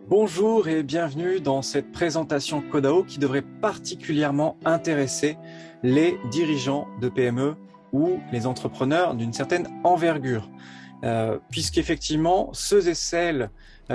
Bonjour et bienvenue dans cette présentation Codao qui devrait particulièrement intéresser les dirigeants de PME ou les entrepreneurs d'une certaine envergure. Puisqu'effectivement, ceux et celles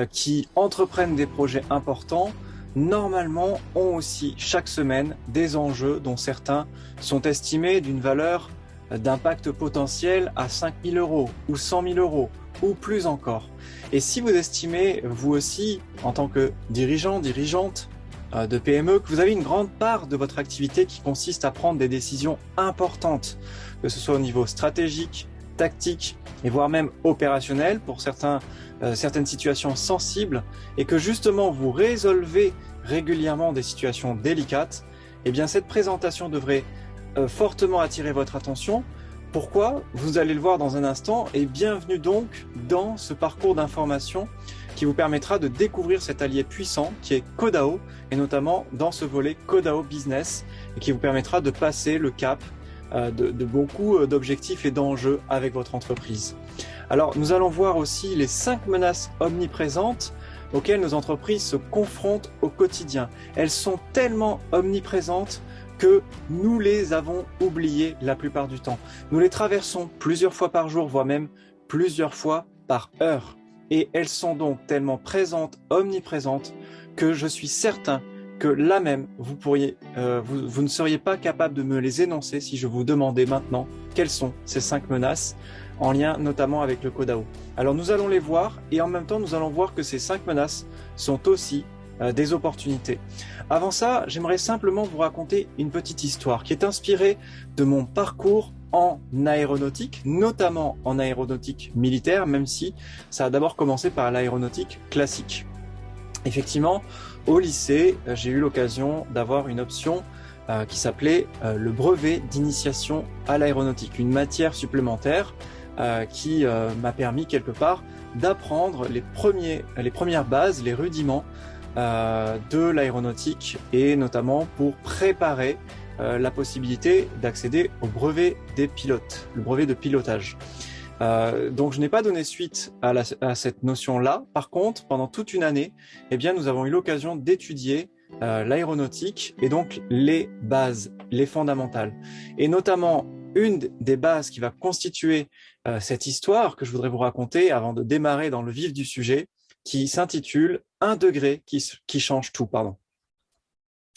qui entreprennent des projets importants, normalement, ont aussi chaque semaine des enjeux dont certains sont estimés d'une valeur d'impact potentiel à 5 000 € ou 100 000 € ou plus encore. Et si vous estimez, vous aussi, en tant que dirigeant, dirigeante de PME, que vous avez une grande part de votre activité qui consiste à prendre des décisions importantes, que ce soit au niveau stratégique, tactique et voire même opérationnel pour certaines situations sensibles, et que justement vous résolvez régulièrement des situations délicates, eh bien cette présentation devrait fortement attirer votre attention. Pourquoi? Vous allez le voir dans un instant, et bienvenue donc dans ce parcours d'information qui vous permettra de découvrir cet allié puissant qui est Codao, et notamment dans ce volet Codao Business, et qui vous permettra de passer le cap de beaucoup d'objectifs et d'enjeux avec votre entreprise. Alors nous allons voir aussi les 5 menaces omniprésentes auxquelles nos entreprises se confrontent au quotidien. Elles sont tellement omniprésentes que nous les avons oubliées la plupart du temps. Nous les traversons plusieurs fois par jour, voire même plusieurs fois par heure. Et elles sont donc tellement présentes, omniprésentes, que je suis certain que là même, vous ne seriez pas capable de me les énoncer si je vous demandais maintenant quelles sont ces 5 menaces, en lien notamment avec le Codao. Alors nous allons les voir, et en même temps nous allons voir que ces 5 menaces sont aussi des opportunités. Avant ça, j'aimerais simplement vous raconter une petite histoire qui est inspirée de mon parcours en aéronautique, notamment en aéronautique militaire, même si ça a d'abord commencé par l'aéronautique classique. Effectivement, au lycée, j'ai eu l'occasion d'avoir une option qui s'appelait le brevet d'initiation à l'aéronautique, une matière supplémentaire qui m'a permis quelque part d'apprendre les premières bases, les rudiments de l'aéronautique, et notamment pour préparer la possibilité d'accéder au brevet des pilotes, le brevet de pilotage. Donc je n'ai pas donné suite à cette notion-là. Par contre, pendant toute une année, eh bien, nous avons eu l'occasion d'étudier l'aéronautique, et donc les bases, les fondamentales. Et notamment, une des bases qui va constituer cette histoire que je voudrais vous raconter avant de démarrer dans le vif du sujet, qui s'intitule « Un degré qui change tout ». Pardon.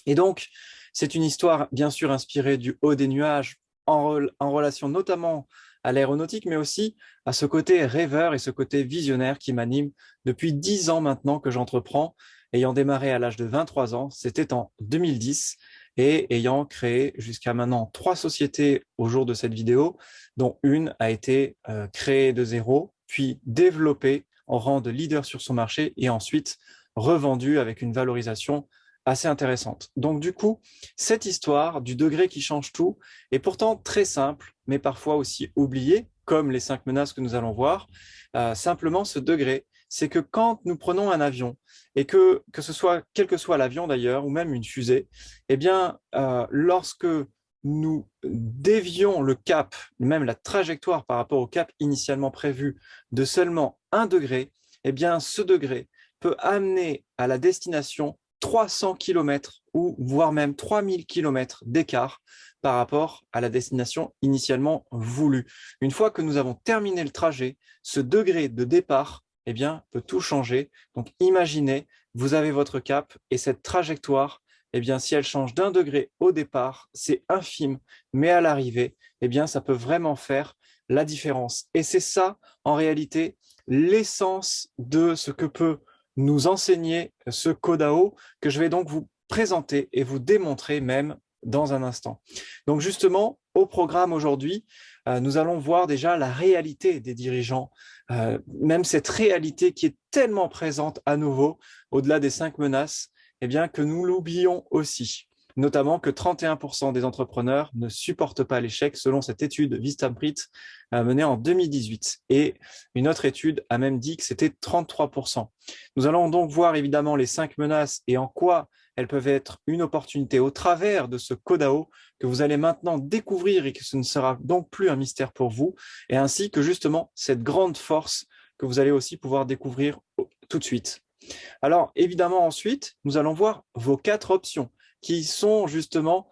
Et donc, c'est une histoire bien sûr inspirée du haut des nuages, en relation notamment à l'aéronautique, mais aussi à ce côté rêveur et ce côté visionnaire qui m'anime depuis 10 ans maintenant que j'entreprends, ayant démarré à l'âge de 23 ans, c'était en 2010, et ayant créé jusqu'à maintenant 3 sociétés au jour de cette vidéo, dont une a été créée de zéro, puis développée en rang de leader sur son marché, et ensuite revendue avec une valorisation assez intéressante. Donc du coup, cette histoire du degré qui change tout est pourtant très simple, mais parfois aussi oubliée, comme les 5 menaces que nous allons voir. Simplement, ce degré, c'est que quand nous prenons un avion, et que ce soit, quel que soit l'avion d'ailleurs, ou même une fusée, eh bien, lorsque nous dévions le cap, même la trajectoire par rapport au cap initialement prévu de seulement 1 degré, eh bien, ce degré peut amener à la destination 300 km ou voire même 3000 km d'écart par rapport à la destination initialement voulue. Une fois que nous avons terminé le trajet, ce degré de départ, eh bien, peut tout changer. Donc imaginez, vous avez votre cap, et cette trajectoire, eh bien, si elle change d'1 degré au départ, c'est infime, mais à l'arrivée, eh bien, ça peut vraiment faire la différence. Et c'est ça, en réalité, l'essence de ce que peut nous enseigner ce Codao, que je vais donc vous présenter et vous démontrer même dans un instant. Donc justement, au programme aujourd'hui, nous allons voir déjà la réalité des dirigeants, même cette réalité qui est tellement présente à nouveau, au-delà des 5 menaces, eh bien, que nous l'oublions aussi. Notamment que 31% des entrepreneurs ne supportent pas l'échec, selon cette étude Vistaprint menée en 2018. Et une autre étude a même dit que c'était 33%. Nous allons donc voir évidemment les 5 menaces et en quoi elles peuvent être une opportunité au travers de ce Codao que vous allez maintenant découvrir, et que ce ne sera donc plus un mystère pour vous, et ainsi que justement cette grande force que vous allez aussi pouvoir découvrir tout de suite. Alors, évidemment, ensuite, nous allons voir vos 4 options qui sont justement,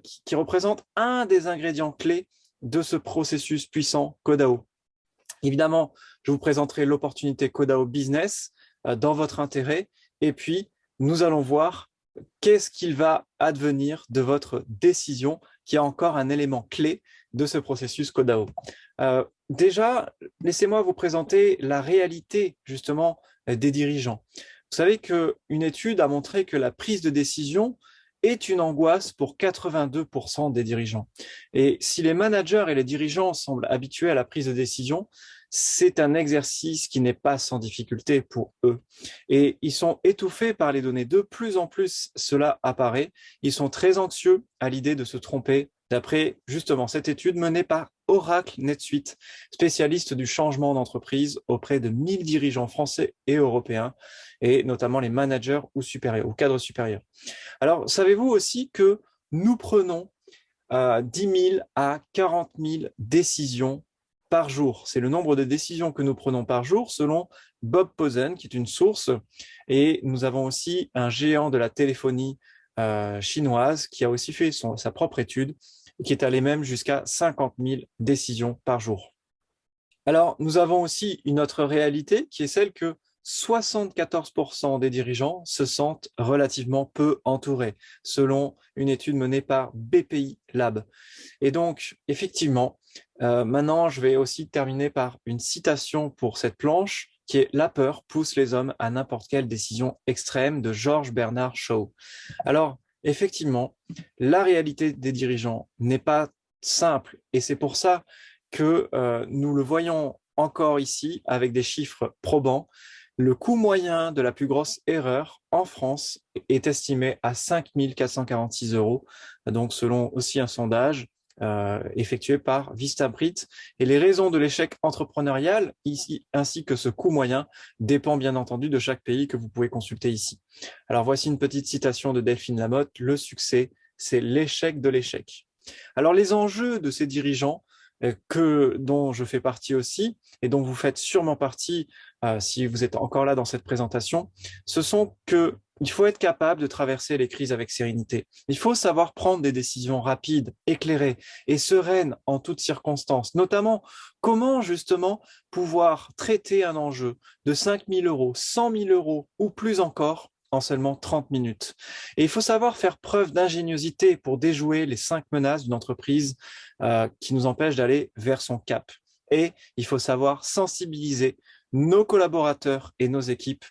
qui représentent un des ingrédients clés de ce processus puissant Codao. Évidemment, je vous présenterai l'opportunité Codao Business dans votre intérêt et puis nous allons voir qu'est-ce qu'il va advenir de votre décision qui est encore un élément clé de ce processus Codao. Déjà, laissez-moi vous présenter la réalité justement des dirigeants. Vous savez qu'une étude a montré que la prise de décision est une angoisse pour 82% des dirigeants. Et si les managers et les dirigeants semblent habitués à la prise de décision, c'est un exercice qui n'est pas sans difficulté pour eux. Et ils sont étouffés par les données. De plus en plus, cela apparaît. Ils sont très anxieux à l'idée de se tromper, d'après justement cette étude menée par Oracle NetSuite, spécialiste du changement d'entreprise auprès de 1000 dirigeants français et européens, et notamment les managers ou supérieurs, ou cadres supérieurs. Alors, savez-vous aussi que nous prenons 10 000 à 40 000 décisions par jour. C'est le nombre de décisions que nous prenons par jour selon Bob Posen, qui est une source. Et nous avons aussi un géant de la téléphonie chinoise qui a aussi fait sa propre étude, qui est allé même jusqu'à 50 000 décisions par jour. Alors, nous avons aussi une autre réalité qui est celle que 74% des dirigeants se sentent relativement peu entourés, selon une étude menée par BPI Lab. Et donc, effectivement, maintenant, je vais aussi terminer par une citation pour cette planche, qui est « La peur pousse les hommes à n'importe quelle décision extrême » de George Bernard Shaw. Alors, effectivement, la réalité des dirigeants n'est pas simple, et c'est pour ça que nous le voyons encore ici avec des chiffres probants. Le coût moyen de la plus grosse erreur en France est estimé à 5 446 €, donc selon aussi un sondage effectué par Vistabrit. Et les raisons de l'échec entrepreneurial, ici, ainsi que ce coût moyen, dépend bien entendu de chaque pays que vous pouvez consulter ici. Alors voici une petite citation de Delphine Lamotte. Le succès, c'est l'échec de l'échec. Alors les enjeux de ces dirigeants, dont je fais partie aussi, et dont vous faites sûrement partie si vous êtes encore là dans cette présentation, ce sont qu'il faut être capable de traverser les crises avec sérénité. Il faut savoir prendre des décisions rapides, éclairées et sereines en toutes circonstances, notamment comment justement pouvoir traiter un enjeu de 5 000 €, 100 000 € ou plus encore en seulement 30 minutes. Et il faut savoir faire preuve d'ingéniosité pour déjouer les 5 menaces d'une entreprise qui nous empêchent d'aller vers son cap. Et il faut savoir sensibiliser nos collaborateurs et nos équipes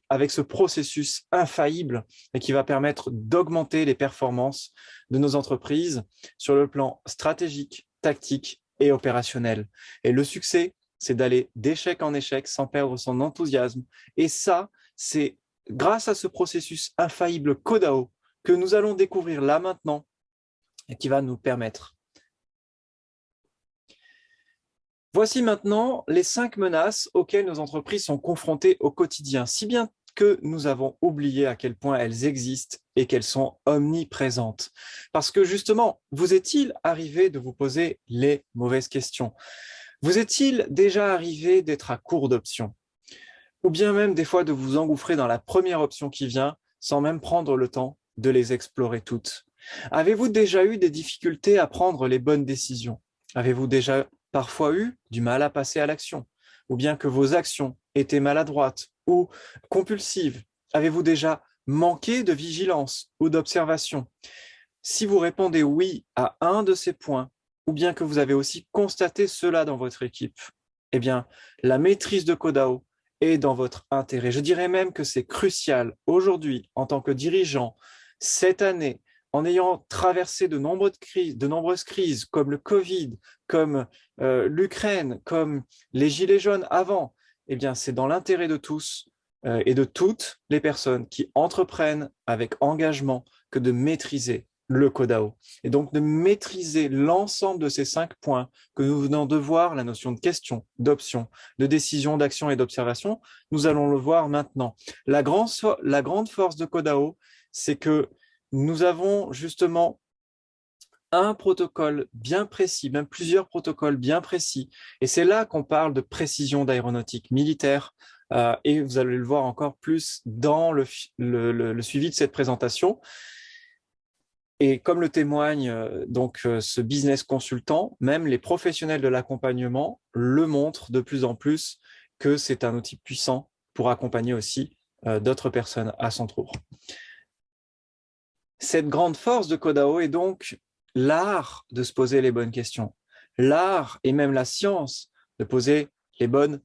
avec ce processus infaillible et qui va permettre d'augmenter les performances de nos entreprises sur le plan stratégique, tactique et opérationnel. Et le succès, c'est d'aller d'échec en échec sans perdre son enthousiasme. Et ça, c'est grâce à ce processus infaillible Codao que nous allons découvrir là maintenant et qui va nous permettre. Voici maintenant les 5 menaces auxquelles nos entreprises sont confrontées au quotidien, si bien que nous avons oublié à quel point elles existent et qu'elles sont omniprésentes. Parce que justement, vous est-il arrivé de vous poser les mauvaises questions? Vous est-il déjà arrivé d'être à court d'options? Ou bien même des fois de vous engouffrer dans la première option qui vient sans même prendre le temps de les explorer toutes? Avez-vous déjà eu des difficultés à prendre les bonnes décisions? Avez-vous déjà parfois eu du mal à passer à l'action? Ou bien que vos actions étaient maladroites ou compulsives? Avez-vous déjà manqué de vigilance ou d'observation? Si vous répondez oui à un de ces points, ou bien que vous avez aussi constaté cela dans votre équipe, eh bien, la maîtrise de Codao est dans votre intérêt. Je dirais même que c'est crucial aujourd'hui, en tant que dirigeant, cette année, en ayant traversé de nombreuses crises comme le Covid, comme l'Ukraine, comme les Gilets jaunes avant, eh bien, c'est dans l'intérêt de tous et de toutes les personnes qui entreprennent avec engagement que de maîtriser le Codao. Et donc de maîtriser l'ensemble de ces 5 points que nous venons de voir, la notion de question, d'option, de décision, d'action et d'observation, nous allons le voir maintenant. La grande force de Codao, c'est que nous avons justement un protocole bien précis, même plusieurs protocoles bien précis. Et c'est là qu'on parle de précision d'aéronautique militaire, et vous allez le voir encore plus dans le suivi de cette présentation. Et comme le témoigne ce business consultant, même les professionnels de l'accompagnement le montrent de plus en plus que c'est un outil puissant pour accompagner aussi d'autres personnes à son tour. Cette grande force de Kodao est donc l'art de se poser les bonnes questions, l'art et même la science de poser les bonnes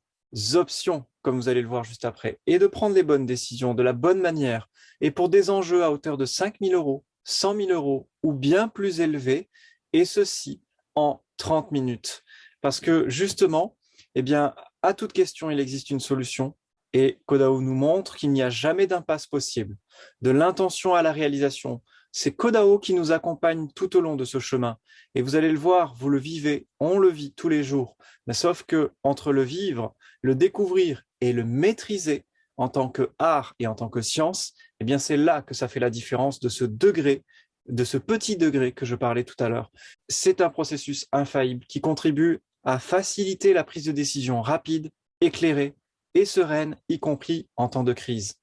options, comme vous allez le voir juste après, et de prendre les bonnes décisions de la bonne manière. Et pour des enjeux à hauteur de 5 000 euros, 100 000 euros ou bien plus élevés, et ceci en 30 minutes. Parce que justement, eh bien, à toute question, il existe une solution. Et Kodao nous montre qu'il n'y a jamais d'impasse possible. De l'intention à la réalisation, c'est Kodao qui nous accompagne tout au long de ce chemin. Et vous allez le voir, vous le vivez, on le vit tous les jours. Mais sauf que entre le vivre, le découvrir et le maîtriser en tant que art et en tant que science, eh bien c'est là que ça fait la différence de ce degré, de ce petit degré que je parlais tout à l'heure. C'est un processus infaillible qui contribue à faciliter la prise de décision rapide, éclairée et sereine, y compris en temps de crise.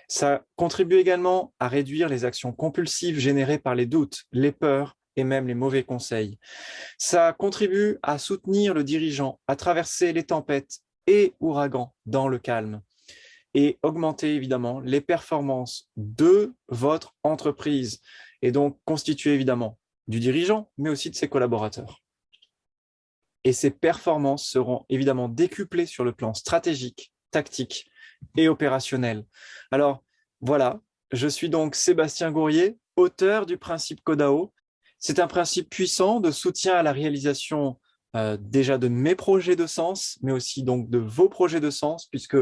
Ça contribue également à réduire les actions compulsives générées par les doutes, les peurs et même les mauvais conseils. Ça contribue à soutenir le dirigeant, à traverser les tempêtes et ouragans dans le calme et augmenter évidemment les performances de votre entreprise et donc constituer évidemment du dirigeant, mais aussi de ses collaborateurs. Et ces performances seront évidemment décuplées sur le plan stratégique, tactique et opérationnel. Alors voilà, je suis donc Sébastien Gourrier, auteur du principe Kodao. C'est un principe puissant de soutien à la réalisation déjà de mes projets de sens, mais aussi donc de vos projets de sens, puisque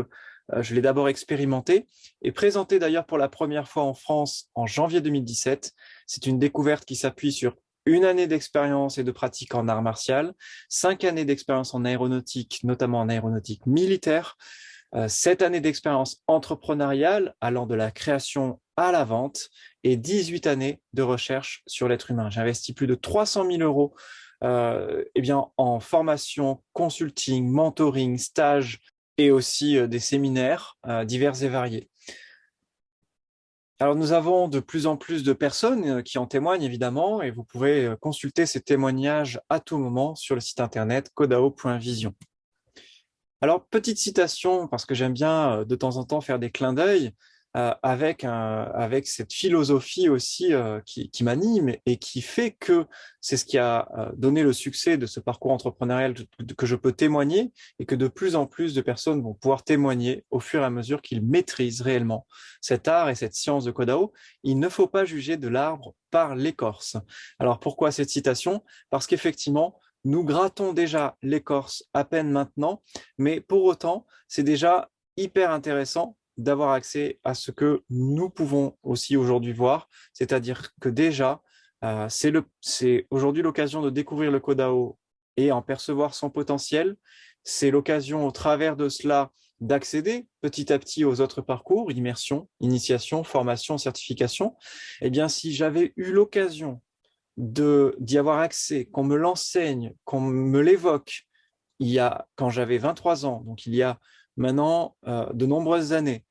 je l'ai d'abord expérimenté et présenté d'ailleurs pour la première fois en France en janvier 2017. C'est une découverte qui s'appuie sur une année d'expérience et de pratique en art martial, 5 années d'expérience en aéronautique, notamment en aéronautique militaire, 7 années d'expérience entrepreneuriale allant de la création à la vente et 18 années de recherche sur l'être humain. J'ai investi plus de 300 000 euros en formation, consulting, mentoring, stage et aussi des séminaires divers et variés. Alors, nous avons de plus en plus de personnes qui en témoignent, évidemment, et vous pouvez consulter ces témoignages à tout moment sur le site internet kodao.vision. Alors, petite citation, parce que j'aime bien de temps en temps faire des clins d'œil avec cette philosophie aussi qui m'anime et qui fait que c'est ce qui a donné le succès de ce parcours entrepreneurial que je peux témoigner et que de plus en plus de personnes vont pouvoir témoigner au fur et à mesure qu'ils maîtrisent réellement cet art et cette science de Kodao. Il ne faut pas juger de l'arbre par l'écorce. Alors, pourquoi cette citation? Parce qu'effectivement, nous grattons déjà l'écorce à peine maintenant, mais pour autant, c'est déjà hyper intéressant d'avoir accès à ce que nous pouvons aussi aujourd'hui voir, c'est-à-dire que déjà, c'est aujourd'hui l'occasion de découvrir le Kodao et en percevoir son potentiel. C'est l'occasion au travers de cela d'accéder petit à petit aux autres parcours, immersion, initiation, formation, certification. Eh bien, si j'avais eu l'occasion d'y avoir accès, qu'on me l'enseigne, qu'on me l'évoque, quand j'avais 23 ans, donc il y a maintenant de nombreuses années,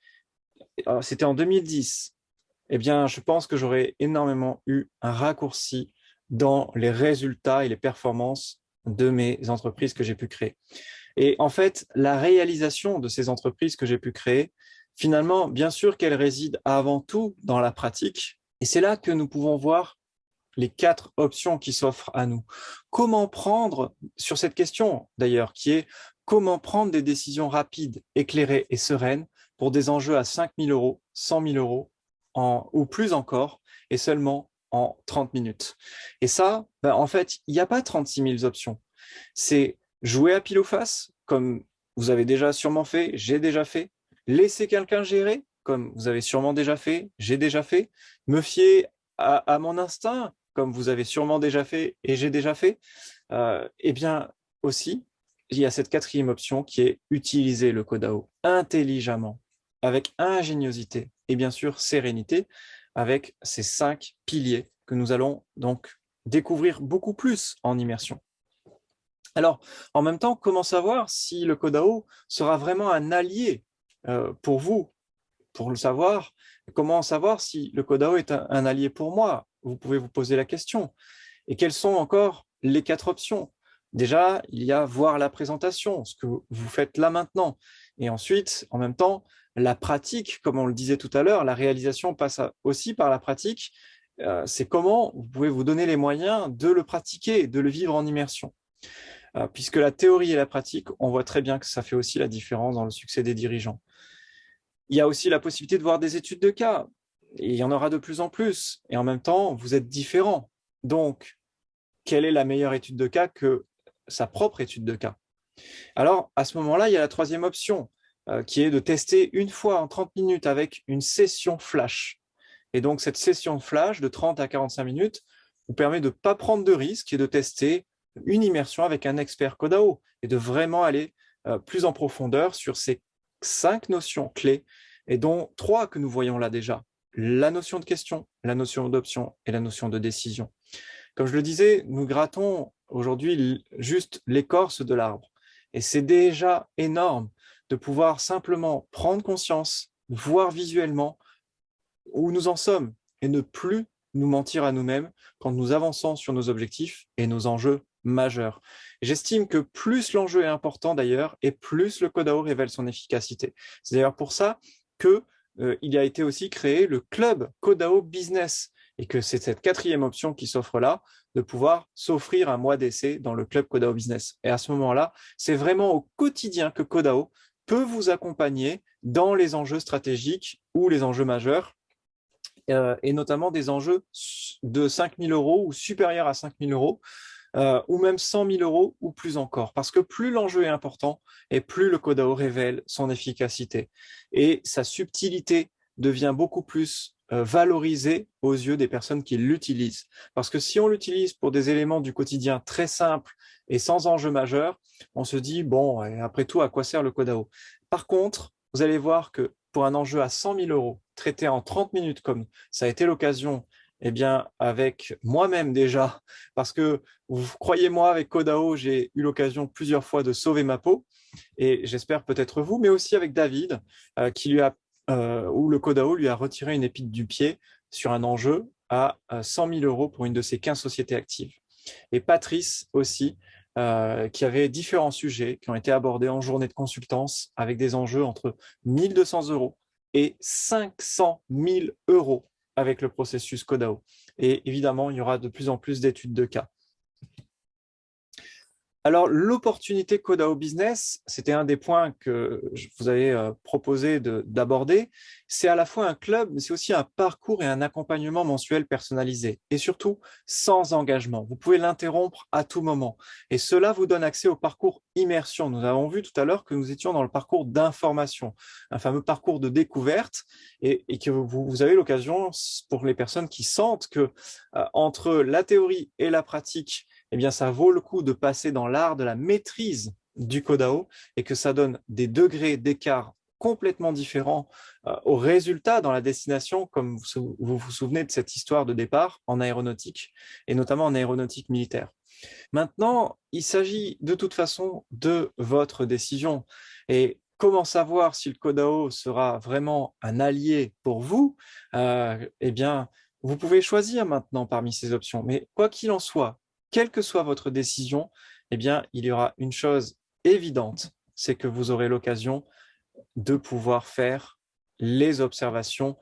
c'était en 2010, eh bien, je pense que j'aurais énormément eu un raccourci dans les résultats et les performances de mes entreprises que j'ai pu créer. Et en fait, la réalisation de ces entreprises que j'ai pu créer, finalement, bien sûr qu'elle réside avant tout dans la pratique. Et c'est là que nous pouvons voir les 4 options qui s'offrent à nous. Comment prendre, sur cette question d'ailleurs, qui est comment prendre des décisions rapides, éclairées et sereines pour des enjeux à 5 000 euros, 100 000 euros ou plus encore, et seulement en 30 minutes. Et ça, en fait, il n'y a pas 36 000 options. C'est jouer à pile ou face, comme vous avez déjà sûrement fait, j'ai déjà fait, laisser quelqu'un gérer, comme vous avez sûrement déjà fait, j'ai déjà fait, me fier à mon instinct, comme vous avez sûrement déjà fait et j'ai déjà fait, eh bien aussi, il y a cette 4e option qui est utiliser le Kodao intelligemment, avec ingéniosité et bien sûr sérénité, avec ces 5 piliers que nous allons donc découvrir beaucoup plus en immersion. Alors, en même temps, comment savoir si le Kodao sera vraiment un allié pour vous, pour le savoir. Comment savoir si le CODAO est un allié pour moi? Vous pouvez vous poser la question. Et quelles sont encore les 4 options? Déjà, il y a voir la présentation, ce que vous faites là maintenant. Et ensuite, en même temps, la pratique, comme on le disait tout à l'heure, la réalisation passe aussi par la pratique. C'est comment vous pouvez vous donner les moyens de le pratiquer, de le vivre en immersion. Puisque la théorie et la pratique, on voit très bien que ça fait aussi la différence dans le succès des dirigeants. Il y a aussi la possibilité de voir des études de cas. Et il y en aura de plus en plus. Et en même temps, vous êtes différents. Donc, quelle est la meilleure étude de cas que sa propre étude de cas? Alors, à ce moment-là, il y a la troisième option, qui est de tester une fois en 30 minutes avec une session flash. Et donc, cette session flash de 30 à 45 minutes vous permet de ne pas prendre de risques et de tester une immersion avec un expert CODAO et de vraiment aller plus en profondeur sur ces 5 notions clés, et dont 3 que nous voyons là déjà. La notion de question, la notion d'option et la notion de décision. Comme je le disais, nous grattons aujourd'hui juste l'écorce de l'arbre. Et c'est déjà énorme de pouvoir simplement prendre conscience, voir visuellement où nous en sommes et ne plus nous mentir à nous-mêmes quand nous avançons sur nos objectifs et nos enjeux majeurs. J'estime que plus l'enjeu est important d'ailleurs et plus le CODAO révèle son efficacité. C'est d'ailleurs pour ça que il a été aussi créé le club CODAO Business et que c'est cette 4e option qui s'offre là, de pouvoir s'offrir un mois d'essai dans le club CODAO Business. Et à ce moment-là, c'est vraiment au quotidien que CODAO peut vous accompagner dans les enjeux stratégiques ou les enjeux majeurs, et notamment des enjeux de 5 000 € ou supérieurs à 5 000 €, ou même 100 000 € ou plus encore. Parce que plus l'enjeu est important et plus le CODAO révèle son efficacité. Et sa subtilité devient beaucoup plus valorisée aux yeux des personnes qui l'utilisent. Parce que si on l'utilise pour des éléments du quotidien très simples et sans enjeu majeur, on se dit, bon, après tout, à quoi sert le CODAO? Par contre, vous allez voir que pour un enjeu à 100 000 € traité en 30 minutes, comme ça a été l'occasion, eh bien, avec moi-même déjà, parce que croyez-moi, avec CODAO, j'ai eu l'occasion plusieurs fois de sauver ma peau, et j'espère peut-être vous, mais aussi avec David, où le CODAO lui a retiré une épine du pied sur un enjeu à 100 000 € pour une de ses 15 sociétés actives. Et Patrice aussi, qui avait différents sujets qui ont été abordés en journée de consultance avec des enjeux entre 1 200 € et 500 000 € avec le processus CODAO. Et évidemment, il y aura de plus en plus d'études de cas. Alors, l'opportunité CODAO Business, c'était un des points que je vous avais proposé d'aborder. C'est à la fois un club, mais c'est aussi un parcours et un accompagnement mensuel personnalisé. Et surtout, sans engagement. Vous pouvez l'interrompre à tout moment. Et cela vous donne accès au parcours immersion. Nous avons vu tout à l'heure que nous étions dans le parcours d'information, un fameux parcours de découverte, et que vous avez l'occasion, pour les personnes qui sentent que entre la théorie et la pratique, eh bien, ça vaut le coup de passer dans l'art de la maîtrise du CODAO et que ça donne des degrés d'écart complètement différents au résultat dans la destination, comme vous vous souvenez de cette histoire de départ en aéronautique, et notamment en aéronautique militaire. Maintenant, il s'agit de toute façon de votre décision. Et comment savoir si le CODAO sera vraiment un allié pour vous? Eh bien, vous pouvez choisir maintenant parmi ces options. Mais quoi qu'il en soit, quelle que soit votre décision, eh bien, il y aura une chose évidente, c'est que vous aurez l'occasion de pouvoir faire les observations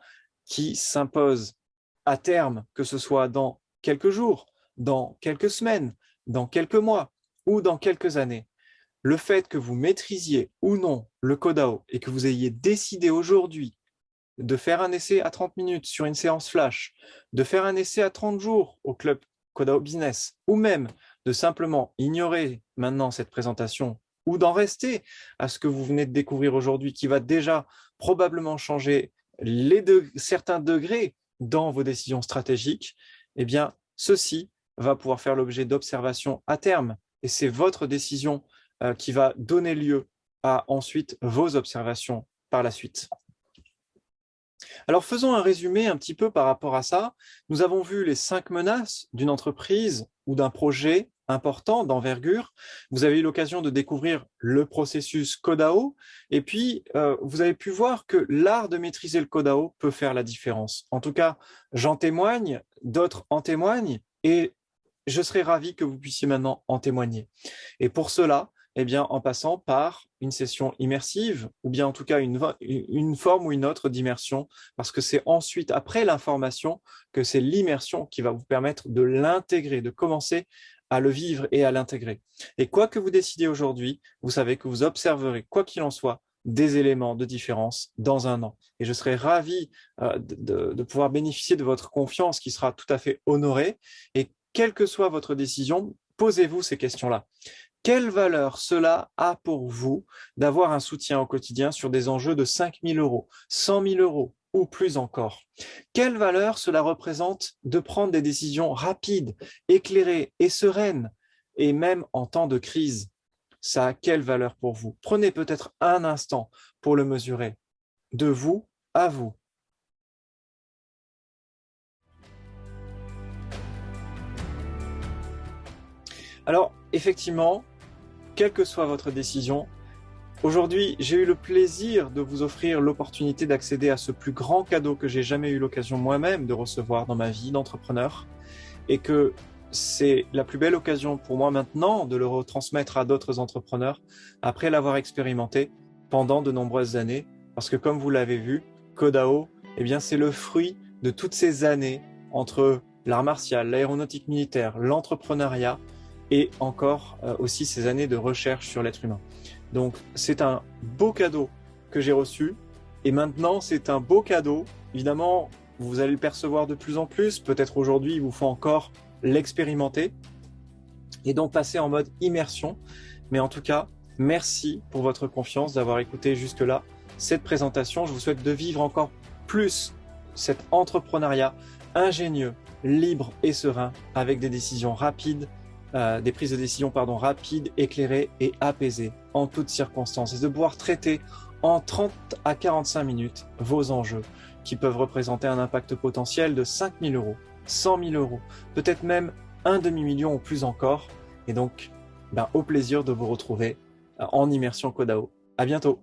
qui s'imposent à terme, que ce soit dans quelques jours, dans quelques semaines, dans quelques mois ou dans quelques années. Le fait que vous maîtrisiez ou non le CODAO et que vous ayez décidé aujourd'hui de faire un essai à 30 minutes sur une séance flash, de faire un essai à 30 jours au club CODAO Business, ou même de simplement ignorer maintenant cette présentation ou d'en rester à ce que vous venez de découvrir aujourd'hui, qui va déjà probablement changer certains degrés dans vos décisions stratégiques, eh bien, ceci va pouvoir faire l'objet d'observations à terme. Et c'est votre décision qui va donner lieu à ensuite vos observations par la suite. Alors, faisons un résumé un petit peu par rapport à ça. Nous avons vu les 5 menaces d'une entreprise ou d'un projet important d'envergure. Vous avez eu l'occasion de découvrir le processus Kodao et puis vous avez pu voir que l'art de maîtriser le Kodao peut faire la différence. En tout cas, j'en témoigne, d'autres en témoignent et je serais ravi que vous puissiez maintenant en témoigner. Et pour cela, eh bien, en passant par une session immersive ou bien en tout cas une forme ou une autre d'immersion, parce que c'est ensuite, après l'information, que c'est l'immersion qui va vous permettre de l'intégrer, de commencer à le vivre et à l'intégrer. Et quoi que vous décidez aujourd'hui, vous savez que vous observerez, quoi qu'il en soit, des éléments de différence dans un an. Et je serai ravi de pouvoir bénéficier de votre confiance qui sera tout à fait honorée. Et quelle que soit votre décision, posez-vous ces questions-là. Quelle valeur cela a pour vous d'avoir un soutien au quotidien sur des enjeux de 5 000 euros, 100 000 euros ou plus encore? Quelle valeur cela représente de prendre des décisions rapides, éclairées et sereines, et même en temps de crise? Ça a quelle valeur pour vous? Prenez peut-être un instant pour le mesurer, de vous à vous. Alors, effectivement, quelle que soit votre décision, aujourd'hui, j'ai eu le plaisir de vous offrir l'opportunité d'accéder à ce plus grand cadeau que j'ai jamais eu l'occasion moi-même de recevoir dans ma vie d'entrepreneur et que c'est la plus belle occasion pour moi maintenant de le retransmettre à d'autres entrepreneurs après l'avoir expérimenté pendant de nombreuses années. Parce que comme vous l'avez vu, Kodao, eh bien, c'est le fruit de toutes ces années entre l'art martial, l'aéronautique militaire, l'entrepreneuriat et encore aussi ces années de recherche sur l'être humain. Donc c'est un beau cadeau que j'ai reçu et maintenant c'est un beau cadeau. Évidemment, vous allez le percevoir de plus en plus. Peut-être aujourd'hui, il vous faut encore l'expérimenter et donc passer en mode immersion. Mais en tout cas, merci pour votre confiance d'avoir écouté jusque-là cette présentation. Je vous souhaite de vivre encore plus cet entrepreneuriat ingénieux, libre et serein avec des décisions rapides, des prises de décision rapides, éclairées et apaisées en toutes circonstances et de pouvoir traiter en 30 à 45 minutes vos enjeux qui peuvent représenter un impact potentiel de 5 000 euros, 100 000 euros, peut-être même un demi-million ou plus encore. Et donc, au plaisir de vous retrouver en immersion Kodao. À bientôt.